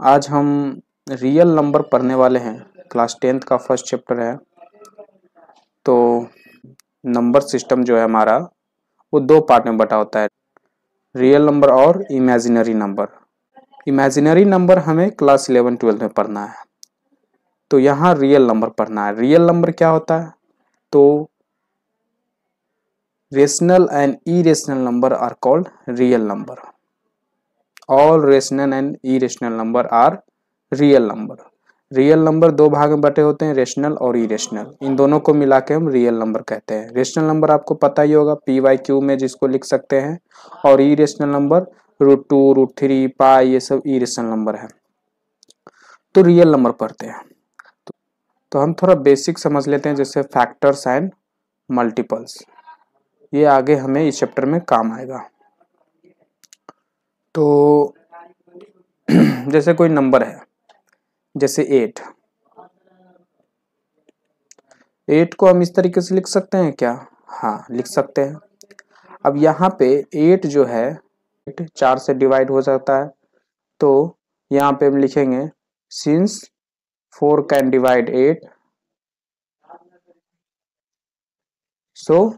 आज हम real number पढ़ने वाले हैं। क्लास 10th का फर्स्ट चैप्टर है। तो नंबर सिस्टम जो है हमारा वो दो पार्ट में बटा होता है, रियल नंबर और इमेजिनरी नंबर। इमेजिनरी नंबर हमें क्लास 11-12 में पढ़ना है, तो यहाँ रियल नंबर पढ़ना है। रियल नंबर क्या होता है? तो rational and irrational number are called real number. All rational and irrational number are real number. Real number दो भाग में बटे होते हैं, रेशनल और इरेशनल। इन दोनों को मिला के हम रियल नंबर कहते हैं। रेशनल नंबर आपको पता ही होगा, पी वाई क्यू में जिसको लिख सकते हैं, और इरेशनल नंबर √2, √3, पाई, ये सब इरेशनल नंबर है। तो रियल नंबर पढ़ते हैं तो हम थोड़ा बेसिक समझ लेते हैं, जैसे फैक्टर्स एंड मल्टीपल्स। ये आगे हमें इस चैप्टर में काम आएगा। तो जैसे कोई नंबर है, जैसे 8 को हम इस तरीके से लिख सकते हैं क्या? हाँ, लिख सकते हैं। अब यहाँ पे 8 जो है 4 से डिवाइड हो जाता है, तो यहाँ पे हम लिखेंगे since 4 can divide 8, so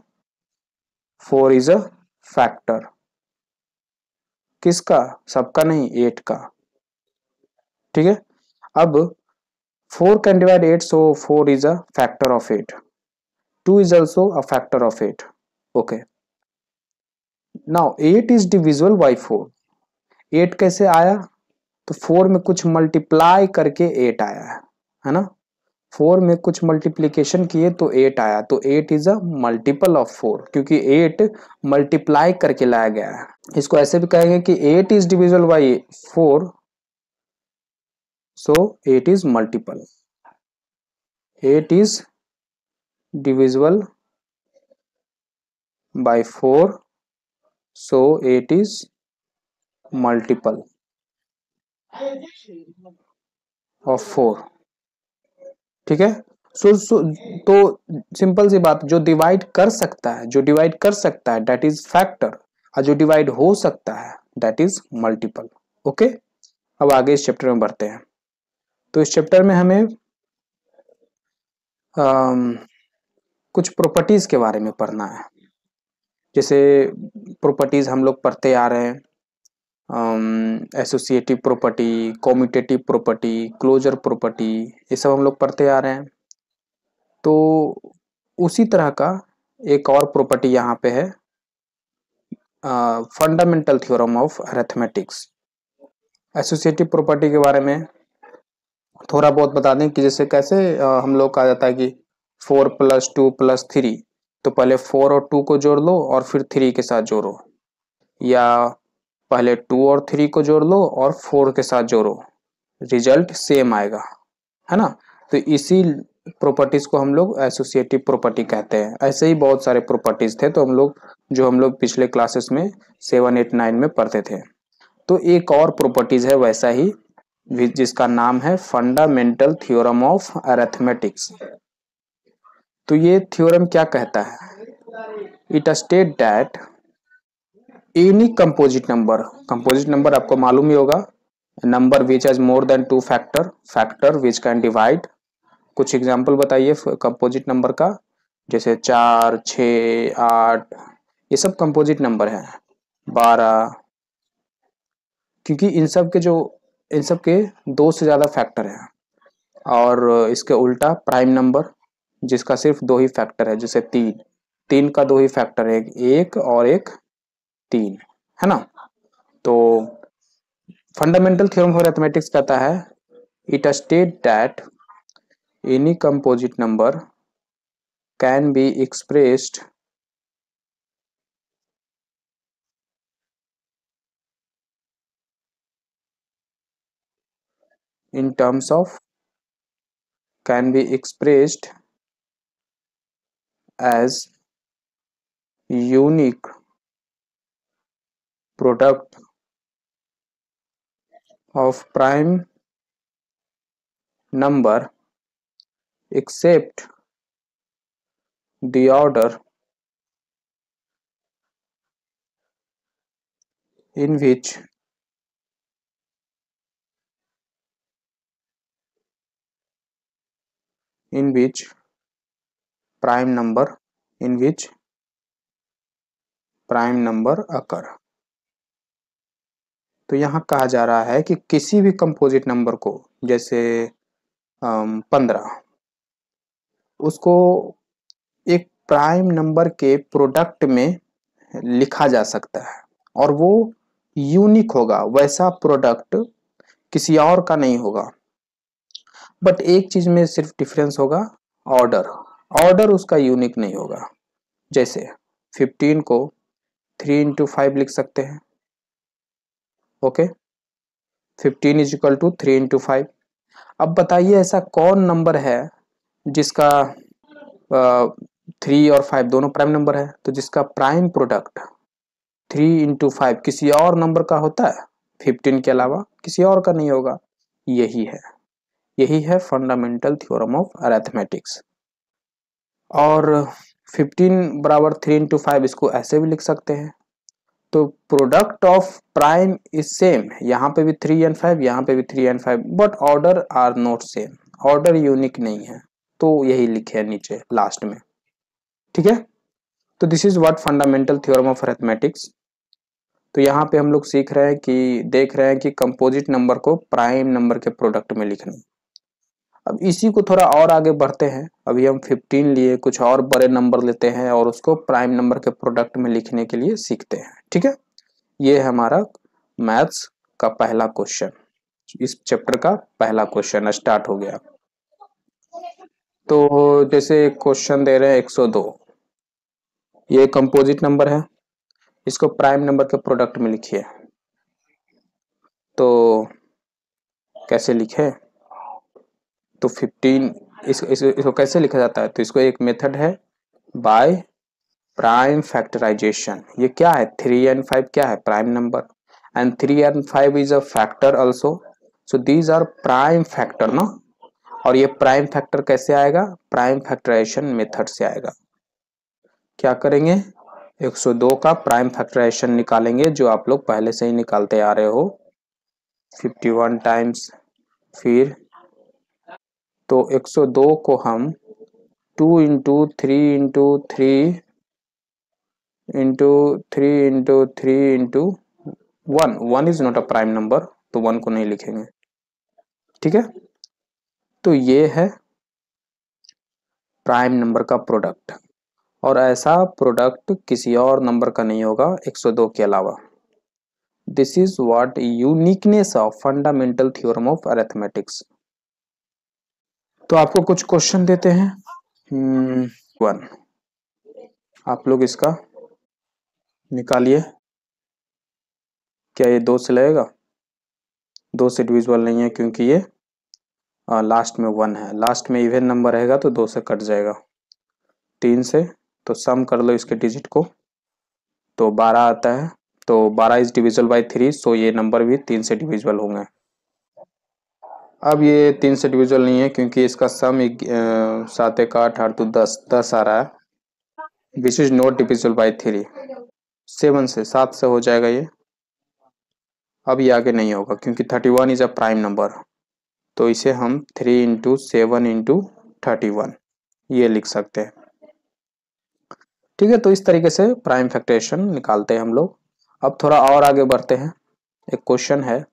4 is a factor. किसका? सबका नहीं, 8 का। ठीक है। अब 4 can divide 8, so 4 is a factor of 8. 2 is also a factor of 8. Okay. Now 8 is divisible by 4. 8 कैसे आया? तो 4 में कुछ मल्टीप्लाई करके 8 आया है ना। 4 में कुछ मल्टीप्लीकेशन किए तो 8 आया, तो 8 इज अ मल्टीपल ऑफ 4, क्योंकि 8 मल्टीप्लाई करके लाया गया है। इसको ऐसे भी कहेंगे कि 8 is divisible by 4, so 8 is multiple. 8 is divisible by 4, so 8 is multiple of 4. ठीक है। तो सिंपल सी बात, जो डिवाइड कर सकता है, दैट इज फैक्टर, और जो डिवाइड हो सकता है दैट इज मल्टीपल। ओके। अब आगे इस चैप्टर में बढ़ते हैं। तो इस चैप्टर में हमें कुछ प्रॉपर्टीज के बारे में पढ़ना है। जैसे प्रॉपर्टीज हम लोग पढ़ते आ रहे हैं, associative property, commutative property, closure property, ये सब हम लोग पढ़ते आ रहे हैं। तो उसी तरह का एक और प्रॉपर्टी यहाँ पे है, fundamental theorem of arithmetics. Associative property के बारे में थोड़ा बहुत बता दें कि जैसे कैसे हम लोग कहा जाता है कि 4 + 2 + 3, तो पहले 4 और 2 को जोड़ लो और फिर 3 के साथ जोड़ो, या पहले 2 और 3 को जोड़ लो और 4 के साथ जोड़ो, रिजल्ट सेम आएगा, है ना। तो इसी प्रॉपर्टीज को हम लोग एसोसिएटिव प्रॉपर्टी कहते हैं। ऐसे ही बहुत सारे प्रॉपर्टीज थे, तो हम लोग पिछले क्लासेस में 7, 8, 9 में पढ़ते थे। तो एक और प्रॉपर्टीज है वैसा ही, जिसका नाम है फंडामेंटल थ्योरम ऑफ अरिथमेटिक्स। तो ये थ्योरम क्या कहता है? It state that any composite number आपको मालूम ही होगा, number which has more than 2 factor which can divide. कुछ एग्जाम्पल बताइए कंपोजिट नंबर का, जैसे 4, 6, 8, ये सब कंपोजिट नंबर है। 12, क्योंकि इन सब के 2 से ज्यादा फैक्टर हैं। और इसके उल्टा प्राइम नंबर, जिसका सिर्फ 2 ही फैक्टर है, जैसे 3 का 2 ही फैक्टर है, एक और एक 3, है ना। तो फंडामेंटल थ्योरम ऑफ अरिथमेटिक्स कहता है, it state that any composite number can be expressed in terms of can be expressed as unique product of prime number except the order in which in which prime number occur। तो यहाँ कहा जा रहा है कि किसी भी composite number को, जैसे 15, उसको एक प्राइम नंबर के प्रोडक्ट में लिखा जा सकता है और वो यूनिक होगा, वैसा प्रोडक्ट किसी और का नहीं होगा। बट एक चीज में सिर्फ डिफरेंस होगा, ऑर्डर। ऑर्डर उसका यूनिक नहीं होगा। जैसे 15 को 3 इंटू 5 लिख सकते हैं। Okay, 15 is equal to 3 into 5। अब बताइए ऐसा कौन नंबर है जिसका 3 और 5 दोनों प्राइम नंबर है, तो जिसका प्राइम प्रोडक्ट 3 इंटू 5 किसी और नंबर का होता है, 15 के अलावा किसी और का नहीं होगा। यही है फंडामेंटल थ्योरम ऑफ अरिथमेटिक्स। और 15 बराबर 3 इंटू 5 इसको ऐसे भी लिख सकते हैं। तो product of prime is same, यहाँ पे भी 3 एंड 5, यहाँ पे भी 3 and 5, but order are not same, order unique नहीं है। तो यही लिखे है नीचे लास्ट में। ठीक है, तो this is what fundamental theorem of arithmetics. तो यहाँ पे हम लोग सीख रहे हैं कि देख रहे हैं कि कंपोजिट नंबर को प्राइम नंबर के प्रोडक्ट में लिखना। अब इसी को थोड़ा और आगे बढ़ते हैं। अभी हम 15 लिए, कुछ और बड़े नंबर लेते हैं और उसको प्राइम नंबर के प्रोडक्ट में लिखने के लिए सीखते हैं। ठीक है, ये है हमारा मैथ्स का पहला क्वेश्चन। इस चैप्टर का पहला क्वेश्चन स्टार्ट हो गया। तो जैसे क्वेश्चन दे रहे हैं 102, ये कंपोजिट नंबर है, इसको प्राइम नंबर के प्रोडक्ट में लिखिए। तो कैसे लिखे? तो 15 इसको कैसे लिखा जाता है? तो इसको एक मेथड है बाय प्राइम फैक्टराइजेशन। ये क्या है? 3 एंड 5 क्या है? Prime number, and 3 and 5 is a factor also, so these are prime factor ना। और ये प्राइम फैक्टर कैसे आएगा? प्राइम फैक्टराइजेशन मेथड से आएगा। क्या करेंगे? 102 का प्राइम फैक्टराइजेशन निकालेंगे, जो आप लोग पहले से ही निकालते आ रहे हो। 51 टाइम्स, फिर तो 102 को हम 2 into 3 into 3 into 3 into 3 into 1 is not a prime number, तो 1 को नहीं लिखेंगे। ठीक है, तो ये है प्राइम नंबर का प्रोडक्ट, और ऐसा प्रोडक्ट किसी और नंबर का नहीं होगा 102 के अलावा। This is what uniqueness of fundamental theorem of arithmetics. तो आपको कुछ क्वेश्चन देते हैं। 1, आप लोग इसका निकालिए। क्या ये 2 से लगेगा? 2 से डिविजिबल नहीं है, क्योंकि ये लास्ट में 1 है। लास्ट में इवन नंबर रहेगा तो 2 से कट जाएगा। 3 से तो सम कर लो इसके डिजिट को, तो 12 आता है। तो 12 इज डिविजिबल बाई 3, सो ये नंबर भी 3 से डिविजिबल होंगे। अब ये 3 से डिविजिबल नहीं है, क्योंकि इसका सम 7 एक 8 8 तो 10 आ रहा है, which is not divisible by 3। 7 से 7 से हो जाएगा ये। अब ये आगे नहीं होगा, क्योंकि 31 इज अ प्राइम नंबर, तो इसे हम 3 इंटू 7 इंटू 31 ये लिख सकते हैं। ठीक है, तो इस तरीके से प्राइम फैक्टराइजेशन निकालते हैं हम लोग। अब थोड़ा और आगे बढ़ते हैं। एक क्वेश्चन है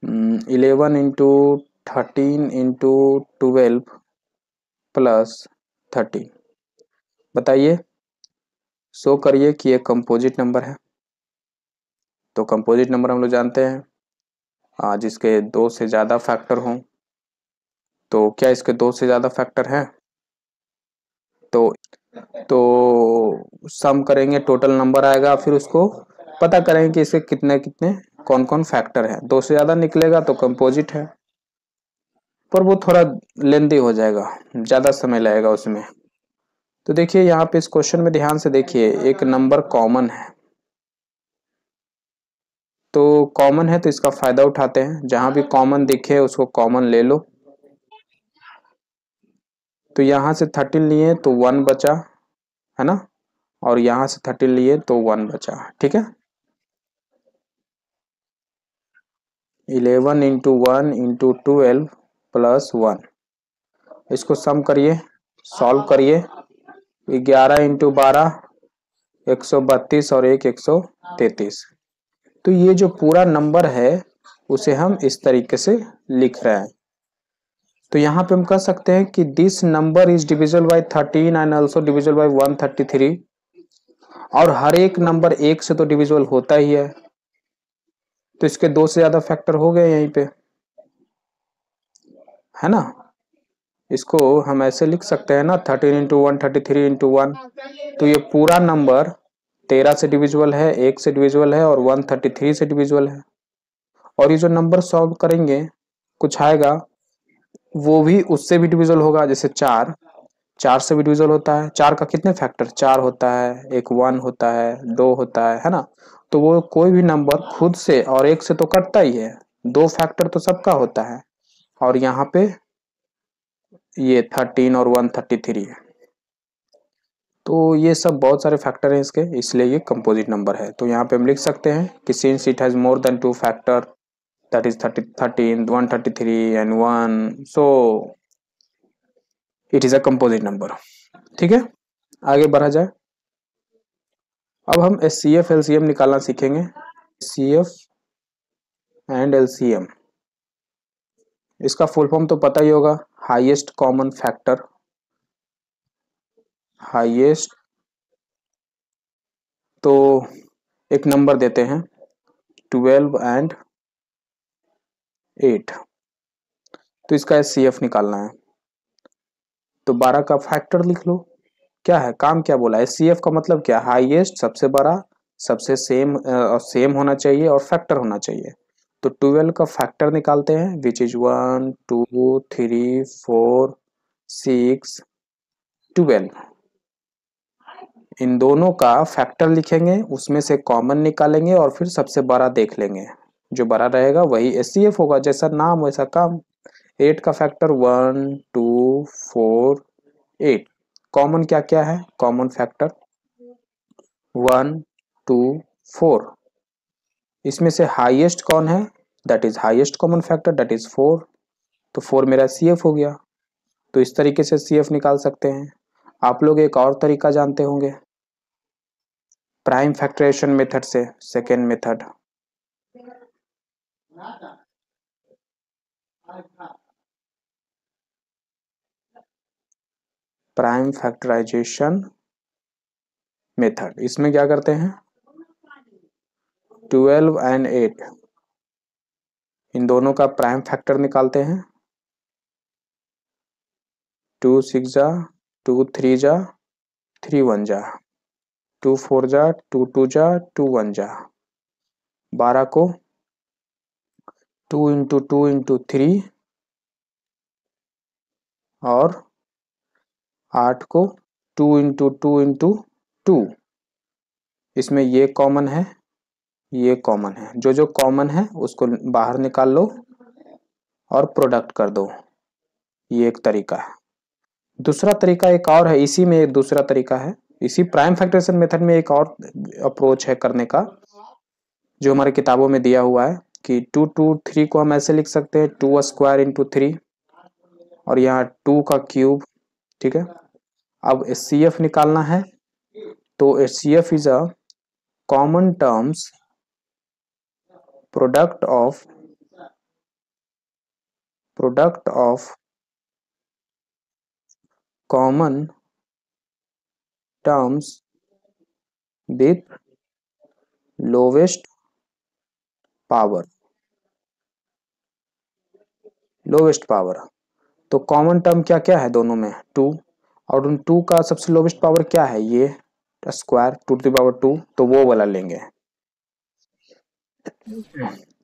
11 इंटू 13 इंटू 12 प्लस 13। बताइए, शो करिए कि ये कंपोजिट नंबर है। तो कंपोजिट नंबर हम लोग जानते हैं जिसके 2 से ज़्यादा फैक्टर हों। तो क्या इसके 2 से ज़्यादा फैक्टर हैं? तो सम करेंगे, टोटल नंबर आएगा, फिर उसको पता करेंगे कि इसके कितने कितने कौन कौन फैक्टर है। 2 से ज़्यादा निकलेगा तो कंपोजिट है, पर वो थोड़ा लेंदी हो जाएगा, ज़्यादा समय लगेगा उसमें। तो देखिए यहाँ पे इस क्वेश्चन में ध्यान से देखिए, एक नंबर कॉमन है। तो कॉमन है तो इसका फायदा उठाते हैं, जहां भी कॉमन दिखे उसको कॉमन ले लो। तो यहाँ से 13 लिए तो 1 बचा, है ना, और यहाँ से 13 लिए तो 1 बचा। ठीक है, 11 इंटू 1 इंटू 12 प्लस 1, इसको सम करिए, सॉल्व करिए। 11 इंटू 12 132 और 133। तो ये जो पूरा नंबर है उसे हम इस तरीके से लिख रहे हैं। तो यहाँ पे हम कह सकते हैं कि this number is divisible by 13 and also divisible by 133। और हर एक नंबर एक से तो डिविजिबल होता ही है, तो इसके दो से ज्यादा फैक्टर हो गए यहीं पे, है ना। इसको हम ऐसे लिख सकते हैं ना, 13 इंटू 133 इंटू 1। तो ये पूरा नंबर 13 से डिविजिबल है, 1 से डिविजिबल है और 133 से डिविजिबल है। और ये जो नंबर सॉल्व करेंगे कुछ आएगा, वो भी उससे भी डिविजिबल होगा। जैसे 4, 4 से भी डिविजिबल होता है। 4 का कितने फैक्टर, 4 होता है, एक 1 होता है, 2 होता है ना। तो वो कोई भी नंबर खुद से और एक से तो कटता ही है, 2 फैक्टर तो सबका होता है। और यहाँ पे ये 13 और 133 है। तो ये सब बहुत सारे फैक्टर हैं इसके, इसलिए ये कंपोजिट नंबर है। तो यहाँ पे हम लिख सकते हैं कि since it has more than 2 factor, that is 13 133 and 1, so it is a composite number. ठीक है, आगे बढ़ा जाए। अब हम HCF LCM निकालना सीखेंगे। HCF एंड LCM, इसका फुल फॉर्म तो पता ही होगा, हाईएस्ट कॉमन फैक्टर। हाईएस्ट, तो एक नंबर देते हैं 12 एंड 8, तो इसका HCF निकालना है। तो 12 का फैक्टर लिख लो। क्या है काम, क्या बोला, HCF का मतलब क्या, हाईएस्ट सबसे बड़ा, सबसे सेम होना चाहिए और फैक्टर होना चाहिए। तो 12 का फैक्टर निकालते हैं, विच इज 1 2 3 4 6 12। इन दोनों का फैक्टर लिखेंगे, उसमें से कॉमन निकालेंगे और फिर सबसे बड़ा देख लेंगे। जो बड़ा रहेगा वही HCF होगा, जैसा नाम वैसा काम। 8 का फैक्टर 1 2 4 8। कॉमन क्या क्या है, कॉमन फैक्टर 1 2 4। इसमें से हाईएस्ट कौन है, that is highest common factor, that is 4। तो 4 मेरा CF हो गया। तो इस तरीके से CF निकाल सकते हैं। आप लोग एक और तरीका जानते होंगे, प्राइम फैक्टराइजेशन मेथड से, second method. Prime factorization method, इसमें क्या करते हैं, 12 एंड 8 इन दोनों का प्राइम फैक्टर निकालते हैं। 2 6 जा, 2 3 जा, 3 1 जा, 2 4 जा, 2 2 जा, 2 1 जा। 12 को 2 इंटू 2 इंटू 3 और 8 को 2 इंटू 2 इंटू 2। इसमें ये कॉमन है, ये कॉमन है, जो जो कॉमन है उसको बाहर निकाल लो और प्रोडक्ट कर दो। ये एक तरीका है। दूसरा तरीका एक और है, इसी में एक दूसरा तरीका है, इसी प्राइम फैक्टराइजेशन मेथड में एक और अप्रोच है करने का, जो हमारे किताबों में दिया हुआ है कि 2 2 3 को हम ऐसे लिख सकते हैं 2 स्क्वायर इंटू 3 और यहाँ 2 का क्यूब। ठीक है, अब HCF निकालना है। तो HCF is a common terms product of common terms with lowest power. Lowest power, तो कॉमन टर्म क्या क्या है दोनों में, 2, और उन 2 का सबसे लोवेस्ट पावर क्या है, ये स्क्वायर 2 टू द पावर 2, तो वो वाला लेंगे।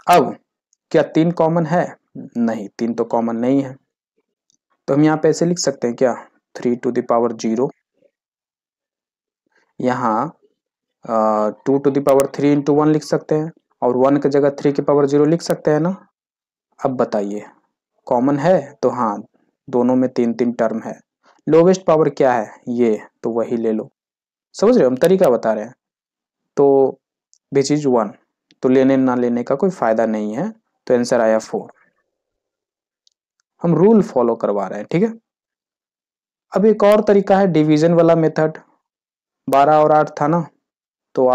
अब क्या 3 कॉमन है, नहीं, 3 तो कॉमन नहीं है। तो हम यहाँ पे ऐसे लिख सकते हैं क्या, 3 टू द पावर 0, यहाँ 2 टू द पावर 3 इंटू 1 लिख सकते हैं, और 1 की जगह 3 की पावर 0 लिख सकते हैं ना। अब बताइए कॉमन है, तो हाँ, दोनों में 3 3 टर्म है। लोवेस्ट पावर क्या है, ये, तो वही ले लो। समझ रहे हो, हम तरीका बता रहे हैं। तो विच इज 1, तो लेने ना लेने का कोई फायदा नहीं है, तो आंसर आया 4। हम रूल फॉलो करवा रहे हैं, ठीक है। अब एक और तरीका है डिवीजन वाला मेथड। 12 और 8 था ना, तो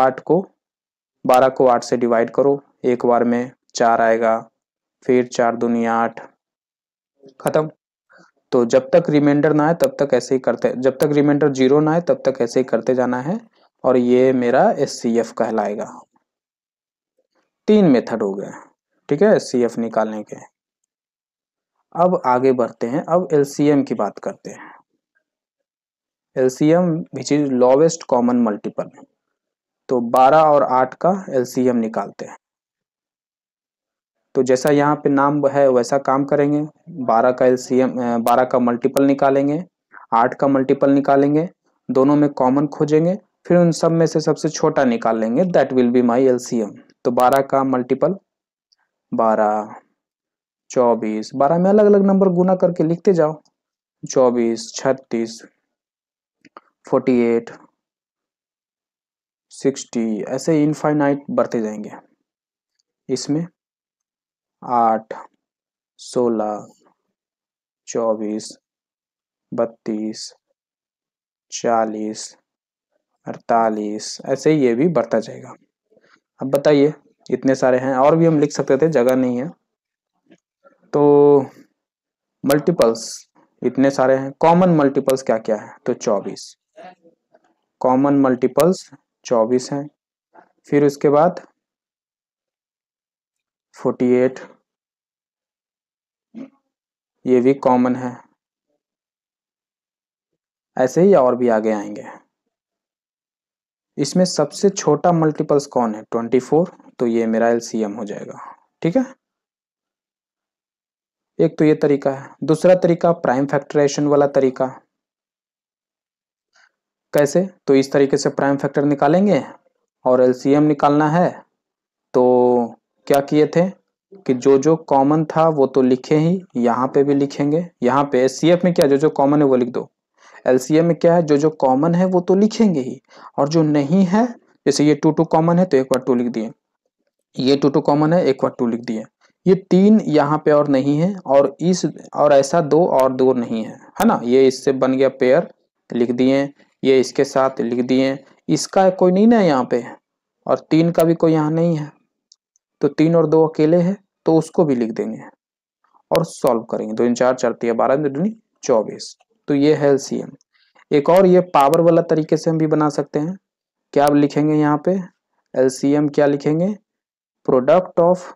12 को 8 से डिवाइड करो, एक बार में 4 आएगा, फिर 4 दूनी 8, खत्म। तो जब तक रिमाइंडर ना आए तब तक ऐसे ही करते, जब तक रिमाइंडर 0 ना आए तब तक ऐसे ही करते जाना है, और ये मेरा SCF कहलाएगा। 3 मेथड हो गए, ठीक है, SCF निकालने के। अब आगे बढ़ते हैं, अब LCM की बात करते हैं। LCM which is lowest common multiple. तो 12 और 8 का LCM निकालते हैं। तो जैसा यहाँ पे नाम है वैसा काम करेंगे। 12 का LCM, 12 का मल्टीपल निकालेंगे, 8 का मल्टीपल निकालेंगे, दोनों में कॉमन खोजेंगे, फिर उन सब में से सबसे छोटा निकाल लेंगे, that will be my LCM। तो 12 का मल्टीपल 12, 24, 12 में अलग अलग नंबर गुना करके लिखते जाओ, 24, 36, 48, 60, ऐसे इनफाइनाइट बढ़ते जाएंगे। इसमें 8, 16, 24, 32, 40, 48, ऐसे ही ये भी बढ़ता जाएगा। अब बताइए, इतने सारे हैं, और भी हम लिख सकते थे, जगह नहीं है। तो मल्टीपल्स इतने सारे हैं, कॉमन मल्टीपल्स क्या क्या है, तो 24 कॉमन मल्टीपल्स 24 हैं। फिर उसके बाद 48, ये भी कॉमन है। ऐसे ही और भी आगे आएंगे। इसमें सबसे छोटा मल्टीपल्स कौन है, 24, तो ये मेरा LCM हो जाएगा, ठीक है। एक तो ये तरीका है। दूसरा तरीका प्राइम फैक्टराइजेशन वाला तरीका। कैसे, तो इस तरीके से प्राइम फैक्टर निकालेंगे और LCM निकालना है। तो क्या किए थे कि जो जो कॉमन था वो तो लिखे ही, यहाँ पे भी लिखेंगे, यहाँ पे SCF में क्या जो जो कॉमन है वो लिख दो, LCM में क्या है जो जो कॉमन है वो तो लिखेंगे ही, और जो नहीं है, जैसे ये 2 2 कॉमन है तो एक बार 2 लिख दिए, ये 2 2 कॉमन है एक बार 2 लिख दिए, ये 3 यहाँ पे और नहीं है, और इस और ऐसा 2 और 2 नहीं है ना, ये इससे बन गया पेयर, लिख दिए, ये इसके साथ लिख दिए, इसका कोई नहीं ना यहाँ पे, और 3 का भी कोई यहाँ नहीं है, तो 3 और 2 अकेले है, तो उसको भी लिख देंगे और सॉल्व करेंगे। 2 4 4 12 दूनी 24, तो ये है LCM। एक और ये पावर वाला तरीके से हम भी बना सकते हैं। क्या लिखेंगे यहाँ पे, LCM क्या लिखेंगे, product of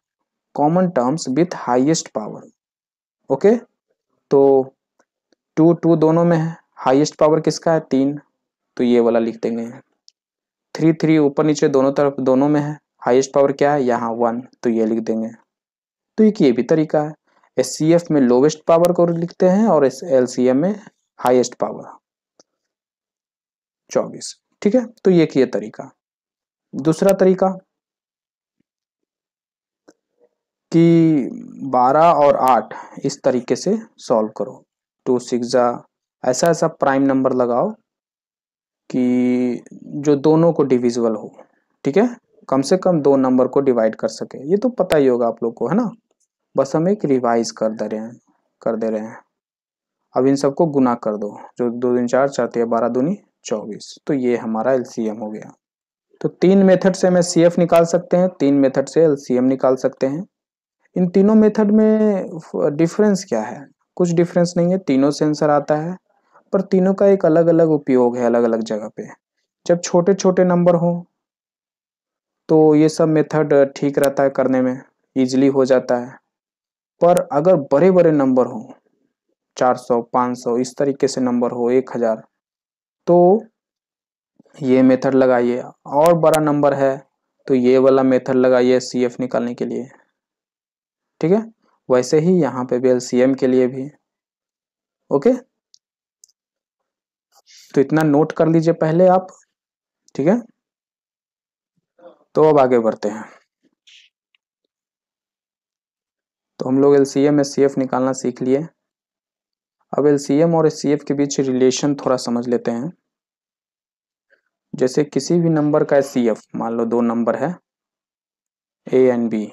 common terms with highest power. Okay, तो 2 2 दोनों में है, हाईएस्ट पावर किसका है 3, तो ये वाला लिख देंगे। 3 3 ऊपर नीचे दोनों तरफ दोनों में है, हाईएस्ट पावर क्या है यहाँ 1, तो ये लिख देंगे। तो एक ये भी तरीका है। SCF में लोवेस्ट पावर को लिखते हैं और LCM में हाईएस्ट पावर 24, ठीक है। तो ये तरीका। दूसरा तरीका कि 12 और 8 इस तरीके से सॉल्व करो। 2 6 ऐसा ऐसा प्राइम नंबर लगाओ कि जो दोनों को डिविजिबल हो, ठीक है, कम से कम 2 नंबर को डिवाइड कर सके, ये तो पता ही होगा आप लोग को, है ना, बस हम एक रिवाइज कर दे रहे हैं। अब इन सबको गुना कर दो, जो 2 दूनी 4 4 12 दूनी 24, तो ये हमारा LCM हो गया। तो 3 मेथड से हम SCF निकाल सकते हैं, 3 मेथड से LCM निकाल सकते हैं। इन तीनों मेथड में डिफरेंस क्या है, कुछ डिफरेंस नहीं है, तीनों से आंसर आता है, पर तीनों का एक अलग अलग उपयोग है अलग अलग जगह पे। जब छोटे छोटे नंबर हो तो ये सब मेथड ठीक रहता है करने में, इजीली हो जाता है। पर अगर बड़े बड़े नंबर हो, 400 500 इस तरीके से नंबर हो, 1000, तो ये मेथड लगाइए। और बड़ा नंबर है तो ये वाला मेथड लगाइए CF निकालने के लिए, ठीक है। वैसे ही यहाँ पे भी LCM के लिए भी। ओके, तो इतना नोट कर लीजिए पहले आप, ठीक है। तो अब आगे बढ़ते हैं। तो हम लोग LCM SCF निकालना सीख लिए। अब LCM और SCF के बीच रिलेशन थोड़ा समझ लेते हैं। जैसे किसी भी नंबर का SCF, मान लो 2 नंबर है A एंड B,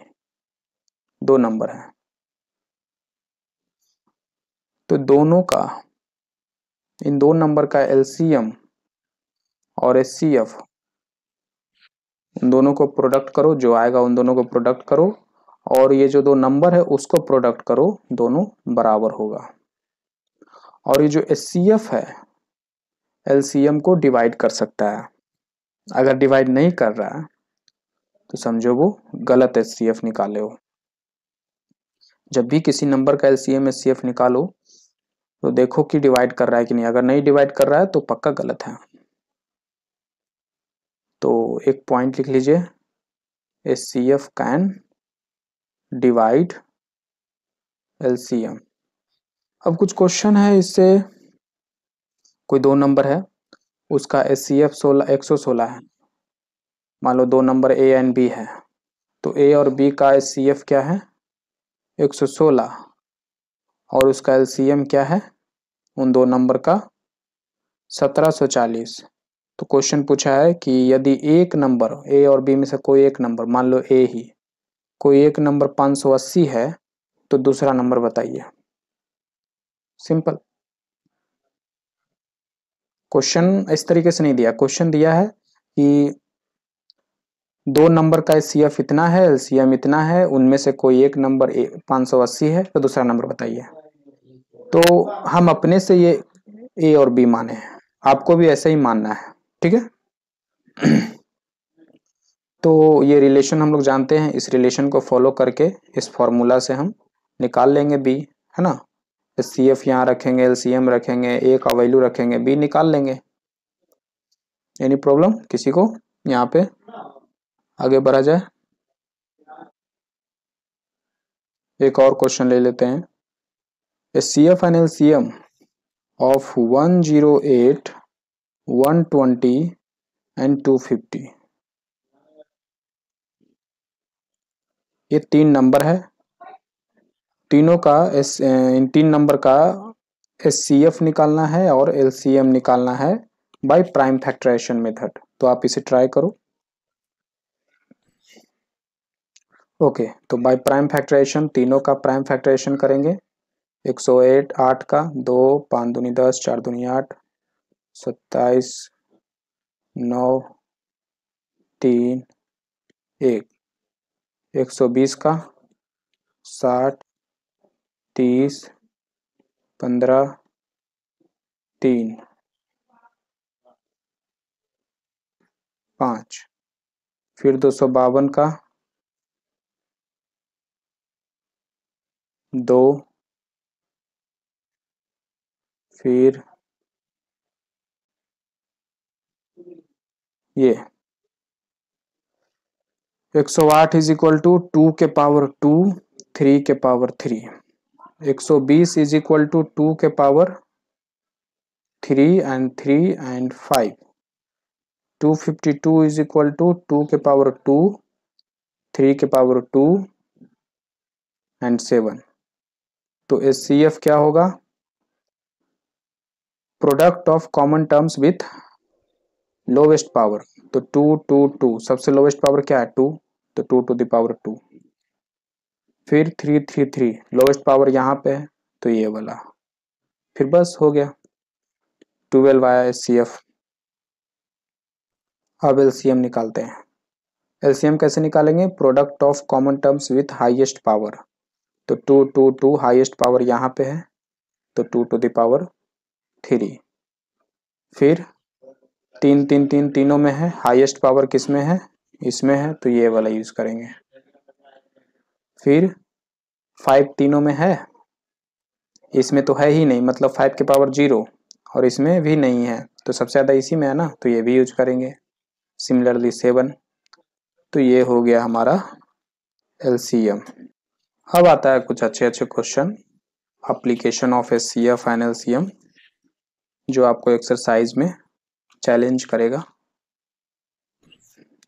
2 नंबर है, तो दोनों का इन दो नंबर का एलसीएम और एचसीएफ, उन दोनों को प्रोडक्ट करो, जो आएगा उन दोनों को प्रोडक्ट करो, और ये जो दो नंबर है उसको प्रोडक्ट करो, दोनों बराबर होगा। और ये जो एचसीएफ है एलसीएम को डिवाइड कर सकता है, अगर डिवाइड नहीं कर रहा है तो समझो वो गलत एचसीएफ निकाले हो। जब भी किसी नंबर का एलसीएम एचसीएफ निकालो तो देखो कि डिवाइड कर रहा है कि नहीं, अगर नहीं डिवाइड कर रहा है तो पक्का गलत है। तो एक पॉइंट लिख लीजिए, एचसीएफ कैन डिवाइड एलसीएम। अब कुछ क्वेश्चन है इससे, कोई दो नंबर है उसका एचसीएफ 116 है, मान लो दो नंबर ए एंड बी है, तो ए और बी का एचसीएफ क्या है 116, और उसका एलसीएम क्या है उन दो नंबर का 1740। तो क्वेश्चन पूछा है कि यदि एक नंबर ए और बी में से कोई एक नंबर, मान लो ए ही, कोई एक नंबर 580 है तो दूसरा नंबर बताइए। सिंपल क्वेश्चन इस तरीके से नहीं दिया, क्वेश्चन दिया है कि दो नंबर का एचसीएफ इतना है, एलसीएम इतना है, उनमें से कोई एक नंबर 580 है तो दूसरा नंबर बताइए। तो हम अपने से ये ए और बी माने हैं, आपको भी ऐसा ही मानना है, ठीक है। तो ये रिलेशन हम लोग जानते हैं, इस रिलेशन को फॉलो करके इस फॉर्मूला से हम निकाल लेंगे बी, है ना। एचसीएफ यहाँ रखेंगे, एलसीएम रखेंगे, ए का वैल्यू रखेंगे, बी निकाल लेंगे। एनी प्रॉब्लम किसी को? यहाँ पे आगे बढ़ा जाए, एक और क्वेश्चन ले लेते हैं। HCF and LCM of 108, 120 and 250, ये तीन नंबर है, तीनों का इन तीन नंबर का एचसीएफ निकालना है और एलसीएम निकालना है बाय प्राइम फैक्टराइजेशन मेथड। तो आप इसे ट्राई करो। ओके, तो बाय प्राइम फैक्टराइजेशन तीनों का प्राइम फैक्टराइजेशन करेंगे। 108 8 का 2 5 दूनी 10 4 दूनी 8 27 9 3 1, 120 का 60 30 15 3 5, फिर 252 का 2, फिर ये 108 इज इक्वल टू 2 के पावर 2 3 के पावर 3, 120 इज इक्वल टू 2 के power 3 and 3 and 5, 252 is equal to 2 के पावर 2 3 के पावर 2 एंड 7। तो एचसीएफ क्या होगा? Product of common terms with lowest power. तो 2 2 2, सबसे लोवेस्ट पावर क्या है 2, तो 2 टू द पावर 2, फिर 3 3 3, लोवेस्ट पावर यहाँ पे है तो ये वाला, फिर बस हो गया 12 आया एचसीएफ। अब एलसीएम निकालते हैं। एलसीएम कैसे निकालेंगे? Product of common terms with highest power. तो 2 2 2, हाईएस्ट पावर यहाँ पे है तो 2 टू द पावर 3, फिर 3 3 3 तीनों में है, हाईएस्ट पावर किस में है? इसमें है तो ये वाला यूज करेंगे। फिर 5 तीनों में है, इसमें तो है ही नहीं, मतलब 5 के पावर 0, और इसमें भी नहीं है तो सबसे ज्यादा इसी में है ना, तो ये भी यूज करेंगे। सिमिलरली 7, तो ये हो गया हमारा एलसीएम। अब आता है कुछ अच्छे अच्छे question, application of HCF and LCM, जो आपको एक्सरसाइज में चैलेंज करेगा।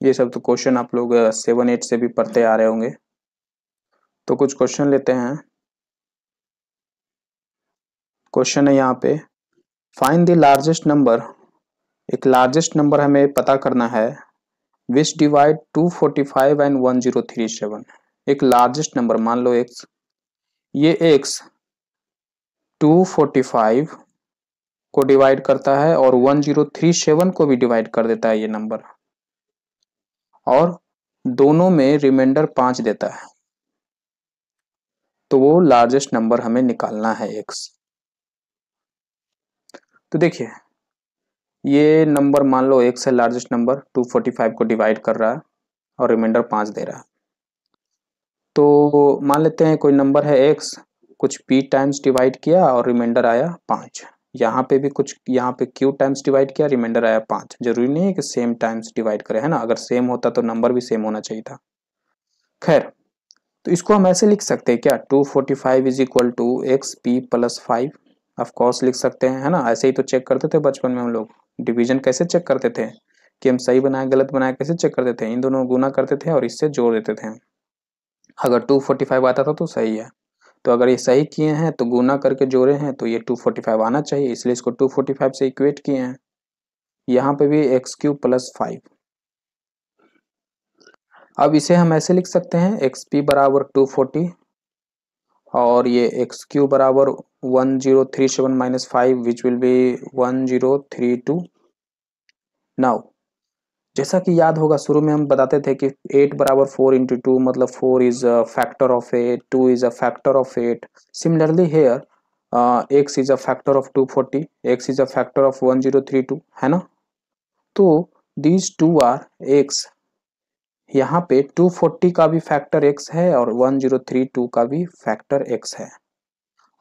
ये सब तो क्वेश्चन आप लोग 7 8 से भी पढ़ते आ रहे होंगे। तो कुछ क्वेश्चन लेते हैं। क्वेश्चन है यहाँ पे, फाइंड द लार्जेस्ट नंबर। एक लार्जेस्ट नंबर हमें पता करना है विच डिवाइड 245 एंड 1037। एक लार्जेस्ट नंबर, मान लो x, ये x 245 को डिवाइड करता है और 1037 को भी डिवाइड कर देता है ये नंबर, और दोनों में रिमाइंडर 5 देता है, तो वो लार्जेस्ट नंबर हमें निकालना है x। तो देखिए ये नंबर मान लो x है लार्जेस्ट नंबर, 245 को डिवाइड कर रहा है और रिमाइंडर 5 दे रहा है। तो मान लेते हैं कोई नंबर है x, कुछ p टाइम्स डिवाइड किया और रिमाइंडर आया 5। यहाँ पे भी कुछ, यहाँ पे q टाइम्स डिवाइड किया, रिमाइंडर आया 5। जरूरी नहीं है कि सेम टाइम्स डिवाइड करे, है ना, अगर सेम होता तो नंबर भी सेम होना चाहिए था। खैर, तो इसको हम ऐसे लिख सकते हैं क्या, 245 is equal to x p plus 5। Of course लिख सकते हैं, है ना। ऐसे ही तो चेक करते थे बचपन में हम लोग, डिवीजन कैसे चेक करते थे कि हम सही बनाए गलत बनाए, कैसे चेक करते थे, इन दोनों गुना करते थे और इससे जोड़ देते थे। अगर 245 आता था तो सही है, तो अगर ये सही किए हैं तो गुना करके जोड़े हैं तो ये 245 आना चाहिए, इसलिए इसको 245 से इक्वेट किए हैं। यहाँ पे भी एक्स क्यूब प्लस 5। अब इसे हम ऐसे लिख सकते हैं, एक्स पी बराबर 240 और ये एक्स क्यू बराबर 1037 minus 5 which will be 1032। Now जैसा कि याद होगा शुरू में हम बताते थे कि 8 बराबर 4 इंटू 2, मतलब 4 is a factor of 8, 2 is a factor of 8। Similarly here x is a factor of 240, x is a factor of 1032, है ना। तो दीज टू आर x, यहाँ पे 240 का भी फैक्टर x है और 1032 का भी फैक्टर x है,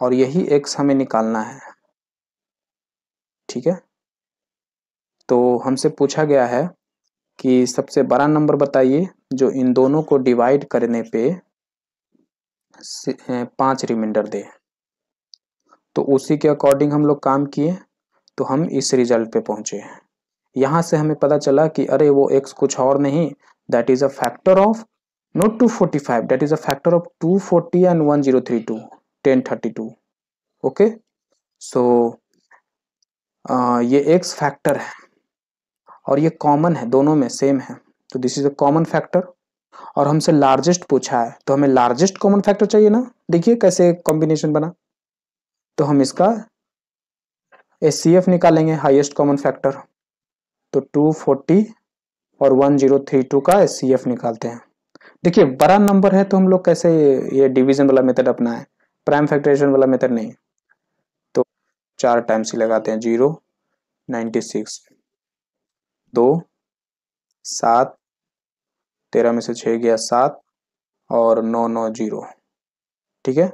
और यही x हमें निकालना है। ठीक है, तो हमसे पूछा गया है कि सबसे बड़ा नंबर बताइए जो इन दोनों को डिवाइड करने पे 5 रिमाइंडर दे। तो उसी के अकॉर्डिंग हम लोग काम किए, तो हम इस रिजल्ट पे पहुंचे। यहां से हमें पता चला कि अरे वो x कुछ और नहीं, that is a factor of not 245, that is a factor of 240 and 1032, 1032। Okay, so ये x फैक्टर है और ये कॉमन है, दोनों में सेम है, तो this is a common factor. और हमसे लार्जेस्ट पूछा है तो हमें लार्जेस्ट कॉमन फैक्टर चाहिए ना। देखिए कैसे कॉम्बिनेशन बना, तो हम इसका HCF निकालेंगे, हाईएस्ट कॉमन फैक्टर। तो 240 और 1032 का HCF निकालते हैं। देखिए बड़ा नंबर है तो हम लोग कैसे ये डिवीजन वाला मेथड अपनाएं, प्राइम फैक्टराइजेशन वाला मेथड नहीं। तो 4 टाइम्स ही लगाते हैं, 0, 96, 2, 7, 13 में से 6 गया 7 और 990। ठीक है,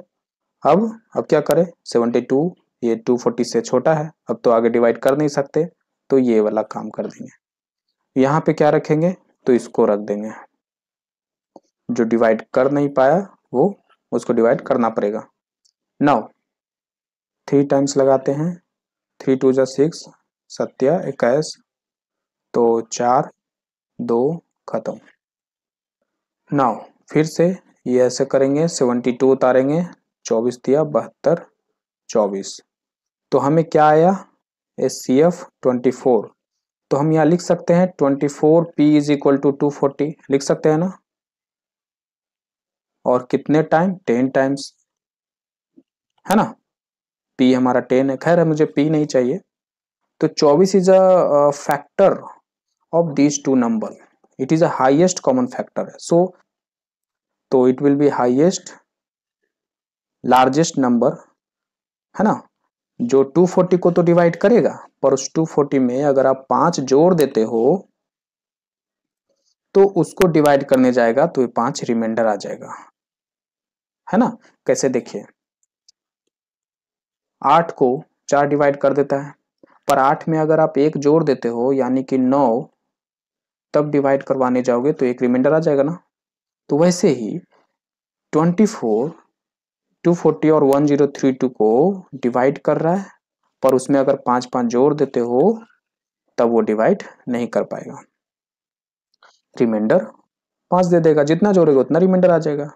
अब क्या करें, 72 ये 240 से छोटा है, अब तो आगे डिवाइड कर नहीं सकते, तो ये वाला काम कर देंगे। यहाँ पे क्या रखेंगे, तो इसको रख देंगे, जो डिवाइड कर नहीं पाया वो उसको डिवाइड करना पड़ेगा। नाउ 3 टाइम्स लगाते हैं, 3 2 जा 6, 7 21, तो 4 2 खत्म। नाउ फिर से ये ऐसे करेंगे, 72 उतारेंगे, 24 दिया 72, 24, तो हमें क्या आया, HCF 24। तो हम यहाँ लिख सकते हैं 24P इज इक्वल टू 240, लिख सकते हैं ना। और कितने टाइम, 10 टाइम्स, है ना। P हमारा 10 है, खैर है मुझे P नहीं चाहिए। तो 24 is a factor of these two number, it is a highest common factor है, सो तो it will be highest largest number, है ना, जो 240 को तो डिवाइड करेगा, पर उस 240 में अगर आप 5 जोड़ देते हो तो उसको डिवाइड करने जाएगा तो ये 5 रिमाइंडर आ जाएगा, है ना। कैसे, देखिए 8 को 4 डिवाइड कर देता है, पर 8 में अगर आप 1 जोड़ देते हो यानी कि 9, तब डिवाइड करवाने जाओगे तो एक रिमाइंडर आ जाएगा ना। तो वैसे ही 24 240 और 1032 को डिवाइड कर रहा है, पर उसमें अगर 5 5 जोड़ देते हो तब वो डिवाइड नहीं कर पाएगा, रिमाइंडर 5 दे देगा, जितना जोड़ेगा उतना रिमाइंडर आ जाएगा।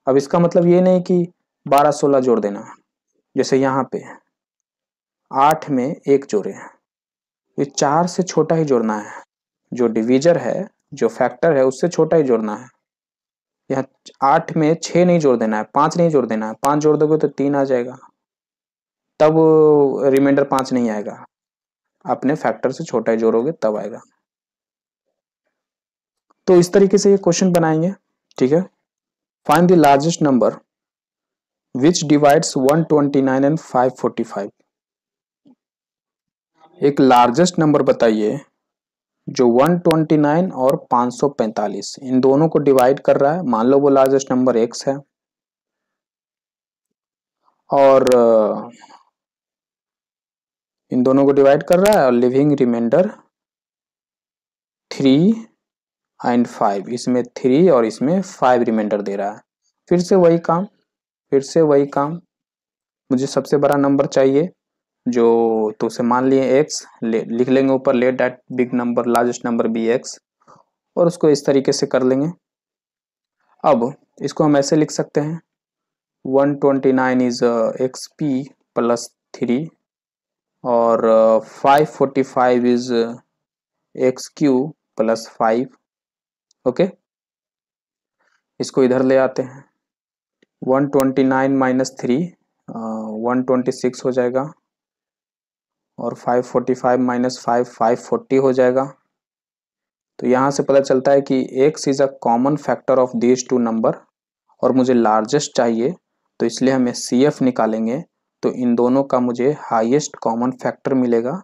अब इसका मतलब ये नहीं कि 12 16 जोड़ देना, जैसे यहाँ पे 8 में 1 जोड़े हैं, ये 4 से छोटा ही जोड़ना है, जो डिवीजर है जो फैक्टर है उससे छोटा ही जोड़ना है। यहाँ 8 में 6 नहीं जोड़ देना है, 5 नहीं जोड़ देना है, 5 जोड़ दोगे तो 3 आ जाएगा, तब रिमाइंडर 5 नहीं आएगा, अपने फैक्टर से छोटा ही जोड़ोगे तब आएगा। तो इस तरीके से ये क्वेश्चन बनाएंगे, ठीक है। Find the largest number which divides 129 and 545। एक लार्जेस्ट नंबर बताइए जो 129 और 545 इन दोनों को डिवाइड कर रहा है। मान लो वो लार्जेस्ट नंबर x है और इन दोनों को डिवाइड कर रहा है और लिविंग रिमाइंडर 3 एंड 5, इसमें 3 और इसमें 5 रिमाइंडर दे रहा है। फिर से वही काम, मुझे सबसे बड़ा नंबर चाहिए जो, तो उसे मान लिए x, लिख लेंगे ऊपर let that big number largest number be x, और उसको इस तरीके से कर लेंगे। अब इसको हम ऐसे लिख सकते हैं 129 इज xp प्लस 3 और 545 इज xq प्लस 5। ओके, इसको इधर ले आते हैं। 129 माइनस 3 126 हो जाएगा और 545 माइनस 5 540 हो जाएगा। तो यहाँ से पता चलता है कि x is a common factor of these two number और मुझे लार्जेस्ट चाहिए, तो इसलिए हमें CF निकालेंगे। तो इन दोनों का मुझे हाईएस्ट कॉमन फैक्टर मिलेगा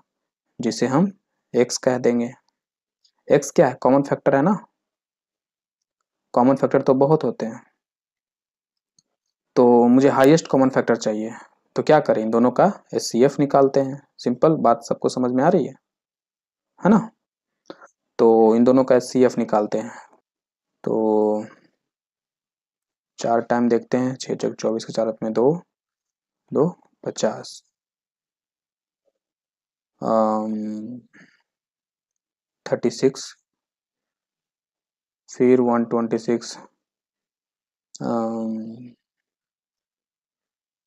जिसे हम x कह देंगे। x क्या है? कॉमन फैक्टर है ना, कॉमन फैक्टर तो बहुत होते हैं, तो मुझे हाईएस्ट कॉमन फैक्टर चाहिए। तो क्या करें, इन दोनों का HCF निकालते हैं। सिंपल बात, सबको समझ में आ रही है ना। तो इन दोनों का HCF निकालते हैं। तो 4 टाइम देखते हैं, 6 चौक 24 के 4 में 2 2 50 36, फिर 126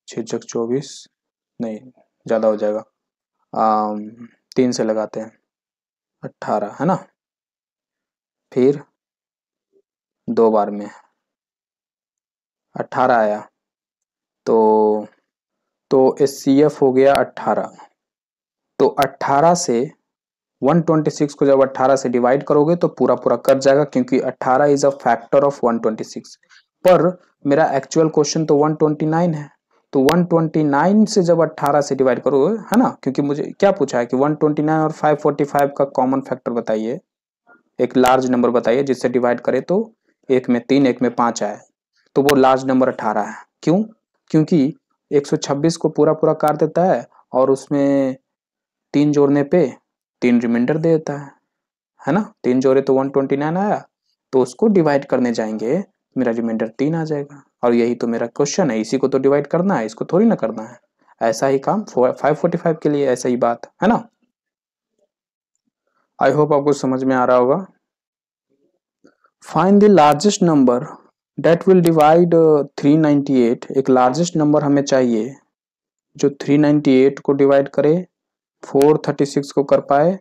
6 चौक 24, नहीं ज़्यादा हो जाएगा, 3 से लगाते हैं 18 है ना। फिर 2 बार में 18 आया, तो HCF हो गया 18। तो 18 से 126 को जब 18 से डिवाइड करोगे तो पूरा पूरा कट जाएगा, क्योंकि 18 इज अ फैक्टर ऑफ 126। पर मेरा एक्चुअल क्वेश्चन तो 129 है, तो 129 से जब 18 से डिवाइड करोगे, है ना, क्योंकि मुझे क्या पूछा है कि 129 और 545 का कॉमन फैक्टर बताइए, एक लार्ज नंबर बताइए जिससे डिवाइड करे तो एक में 3 एक में 5 आए, तो वो लार्ज नंबर 18 है। क्यों? क्योंकि 126 को पूरा पूरा काट देता है और उसमें 3 जोड़ने पे 3 रिमाइंडर दे देता है ना। 3 जोड़े तो 129 आया, तो उसको डिवाइड करने जाएंगे, मेरा रिमाइंडर 3 आ जाएगा। और यही तो मेरा क्वेश्चन है, इसी को तो डिवाइड करना है, इसको थोड़ी ना करना है। ऐसा ही काम 545 के लिए, ऐसा ही बात है ना। आई होप आपको समझ में आ रहा होगा। Find the largest number that will divide 398। एक लार्जेस्ट नंबर हमें चाहिए जो 398 को डिवाइड करे, 436 को कर पाए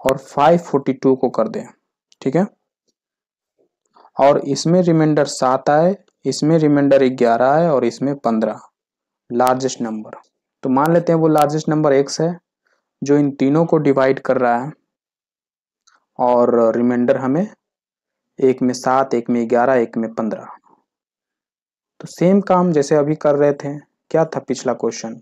और 542 को कर दे, ठीक है। और इसमें रिमाइंडर 7 आए, इसमें रिमाइंडर 11 आए और इसमें 15, लार्जेस्ट नंबर। तो मान लेते हैं वो लार्जेस्ट नंबर x है जो इन तीनों को डिवाइड कर रहा है और रिमाइंडर हमें एक में 7 एक में 11 एक में 15। तो सेम काम जैसे अभी कर रहे थे, क्या था पिछला क्वेश्चन,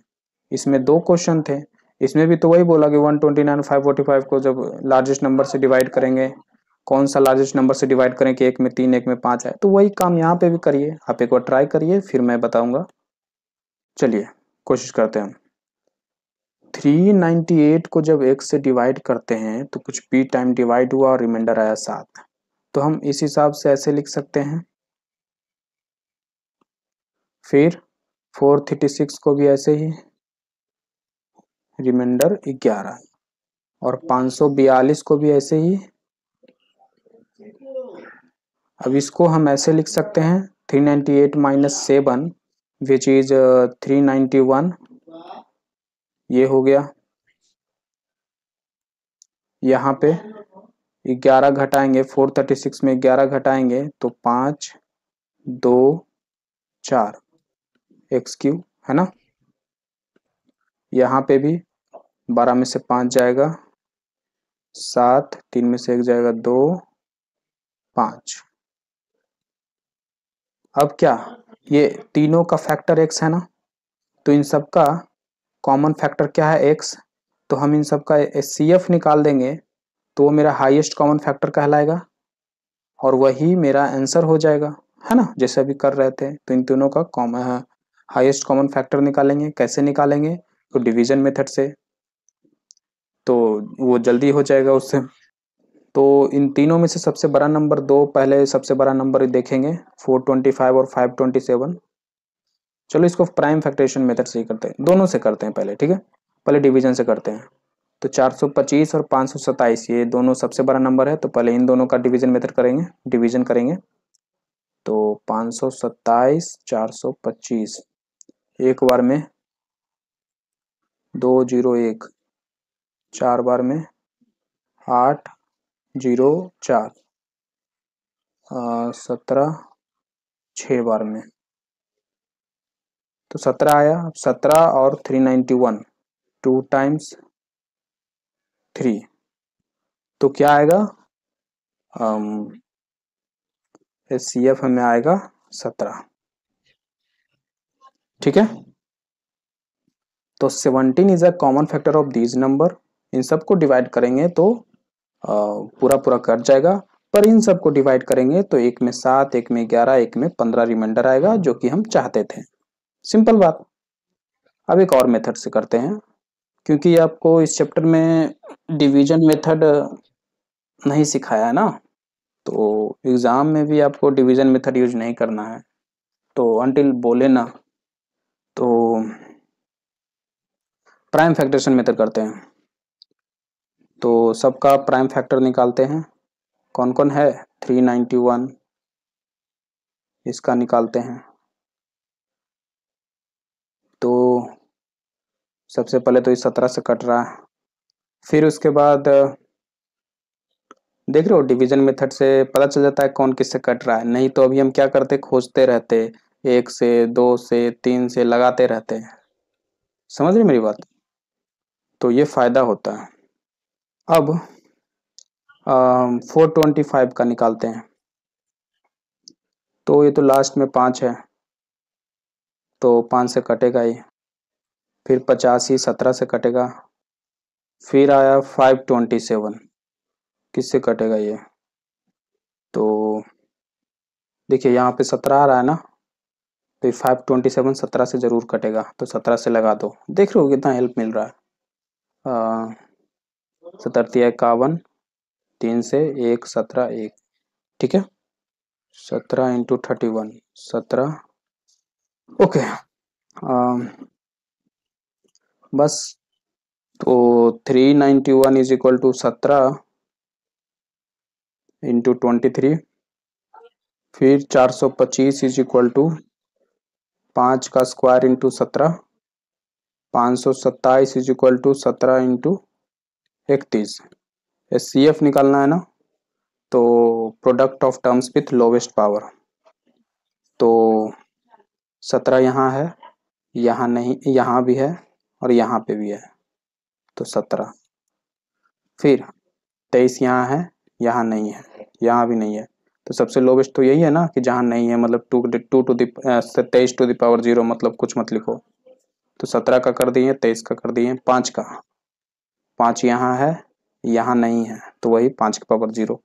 इसमें 2 क्वेश्चन थे, इसमें भी तो वही बोला कि 129 545 को जब लार्जेस्ट नंबर से डिवाइड करेंगे, कौन सा लार्जेस्ट नंबर से डिवाइड करें कि एक में 3 एक में 5 आए। तो वही काम यहाँ पे भी करिए, आप एक बार ट्राई करिए फिर मैं बताऊंगा। चलिए कोशिश करते हैं। 398 को जब x से डिवाइड करते हैं तो कुछ p टाइम डिवाइड हुआ और रिमाइंडर आया 7। तो हम इस हिसाब से ऐसे लिख सकते हैं। फिर 436 को भी ऐसे ही, रिमाइंडर 11 और 542 को भी ऐसे ही। अब इसको हम ऐसे लिख सकते हैं 398 माइनस 7 विच इज 391, ये हो गया। यहाँ पे 11 घटाएंगे, 436 में 11 घटाएंगे तो 5 2 4 एक्स क्यू, है ना। यहाँ पे भी 12 में से 5 जाएगा 7, 3 में से 1 जाएगा 2, 5। अब क्या, ये तीनों का फैक्टर x है ना, तो इन सब का कॉमन फैक्टर क्या है, x। तो हम इन सब का HCF निकाल देंगे तो वो मेरा हाईएस्ट कॉमन फैक्टर कहलाएगा और वही मेरा आंसर हो जाएगा, है ना, जैसे अभी कर रहे थे। तो इन तीनों का कॉमन हाईएस्ट कॉमन फैक्टर निकालेंगे। कैसे निकालेंगे, तो डिवीजन मेथड से, तो वो जल्दी हो जाएगा उससे। तो इन तीनों में से सबसे बड़ा नंबर दो, पहले सबसे बड़ा नंबर देखेंगे 425 और 527। चलो इसको प्राइम फैक्टरेशन मेथड से ही करते हैं, दोनों से करते हैं पहले, ठीक है। पहले डिवीजन से करते हैं। तो 425 और 527 ये दोनों सबसे बड़ा नंबर है, तो पहले इन दोनों का डिवीजन मेथड करेंगे, डिवीजन करेंगे। तो 527 425 एक बार में 201, 4 बार में 804, 17 6 बार में, तो 17 आया। 17 और 391 2 टाइम्स 3, तो क्या आएगा, HCF हमें आएगा 17, ठीक है। तो 17 is a common factor of these number. इन सबको डिवाइड करेंगे तो पूरा पूरा कट जाएगा, पर इन सबको डिवाइड करेंगे तो एक में 7, एक में 11, एक में 15 रिमाइंडर आएगा, जो कि हम चाहते थे। सिंपल बात। अब एक और मेथड से करते हैं, क्योंकि आपको इस चैप्टर में डिवीजन मेथड नहीं सिखाया है ना, तो एग्जाम में भी आपको डिवीजन मेथड यूज नहीं करना है। तो अंटिल बोले ना, तो प्राइम फैक्टरेशन मेथड करते हैं। तो सबका प्राइम फैक्टर निकालते हैं। कौन कौन है, 391 इसका निकालते हैं। तो सबसे पहले तो इस 17 से कट रहा है, फिर उसके बाद देख रहे हो डिवीजन मेथड से पता चल जाता है कौन किससे कट रहा है। नहीं तो अभी हम क्या करते, खोजते रहते, 1 से 2 से 3 से लगाते रहते हैं। समझ रही मेरी बात, तो ये फायदा होता है। अब 425 का निकालते हैं। तो ये तो लास्ट में 5 है, तो 5 से कटेगा ही। फिर 85 17 से कटेगा। फिर आया 527, किससे कटेगा ये, तो देखिए यहाँ पे 17 आ रहा है ना, तो 527 17 से जरूर कटेगा, तो 17 से लगा दो। देख रहे हो कितना हेल्प मिल रहा है। 17 51, 3 से 1 17 1, ठीक है। 17 इंटू 31 17, ओके। बस, तो 391 इज इक्वल टू 17 इंटू 23, फिर 425 इज इक्वल टू 5 का square into 17, 527 is equal to 17 into 31। HCF निकालना है ना, तो product of terms with lowest power. तो 17 यहाँ है, यहाँ नहीं, यहाँ भी है और यहाँ पे भी है, तो 17। फिर 23 यहाँ है, यहाँ नहीं है, यहाँ भी नहीं है, तो सबसे लोवेस्ट तो यही है ना कि जहाँ नहीं है, मतलब 23 टू द पावर 0, मतलब कुछ मत लिखो। तो 17 का कर दिए, 23 का कर दिए, 5 का, 5 यहाँ है, यहाँ नहीं है, तो वही 5 की पावर 0।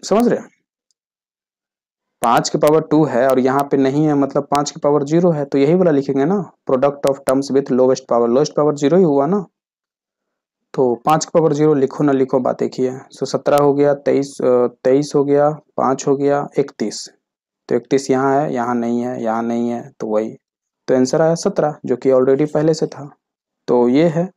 समझ रहे, 5 की पावर 2 है और यहाँ पे नहीं है, मतलब 5 की पावर 0 है, तो यही वाला लिखेंगे ना, product of terms with lowest power. Lowest power 0 ही हुआ ना, तो 5 की पावर 0 लिखो ना लिखो बात एक ही है। सो 17 हो गया, 23 हो गया, 5 हो गया, 31। तो 31 यहाँ है, यहाँ नहीं है, यहाँ नहीं है, तो वही, तो आंसर आया 17, जो कि ऑलरेडी पहले से था। तो ये है।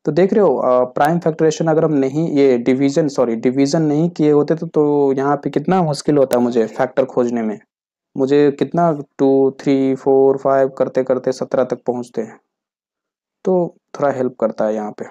तो देख रहे हो प्राइम फैक्टरेशन अगर हम नहीं, ये डिवीजन नहीं किए होते तो यहाँ पे कितना मुश्किल होता मुझे फैक्टर खोजने में। मुझे कितना 2 3 4 5 करते करते 17 तक पहुँचते हैं, तो थोड़ा हेल्प करता है यहाँ पे।